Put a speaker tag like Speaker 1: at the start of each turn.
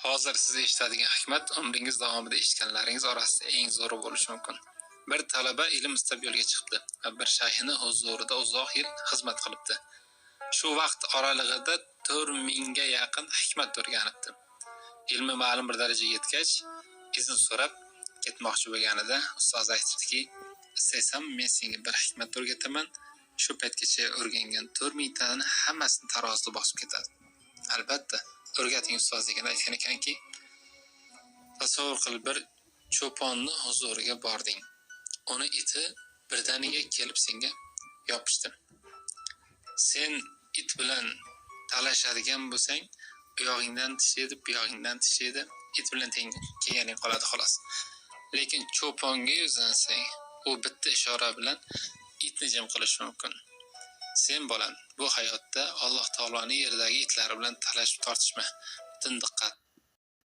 Speaker 1: Hozir siz eshitadigan hikmat umringiz davomida eshitganlaringiz orasida eng zo'ri bo'lishi mumkin. Bir talaba ilm istab yo'lga chiqibdi va bir shayxning huzurida uzoq yil xizmat qilibdi. Shu vaqt oralig'ida 4000 ga yaqin hikmat o'rganibdi. Ilmi ma'lum bir darajaga yetgach, izn so'rab ketmoqchi bo'lganida ustoz aytibdiki, "Istaysam men senga bir hikmat o'rgataman." Shu paytgacha o'rgangan 4000 tani hammasini tarozida bosib ketadi. Albatta, o'rgating ustoz degan aytgan ekanki, tasavvur qil, bir cho'ponni huzuriga bording. Uni iti birdaniga kelib senga yopishdi. Sen it bilan talashadigan bo'lsang, u yog'ingdan tishlaydi, bu yog'ingdan tishlaydi, it bilan teng kelganing qoladi xolos. Lekin cho'ponga yuzlansang, u bitta ishora bilan itni jim qilishi mumkin. Sen bolam, bu hayotda Alloh taoloning yerdagi itlari bilan talashib tortishma. Butun diqqat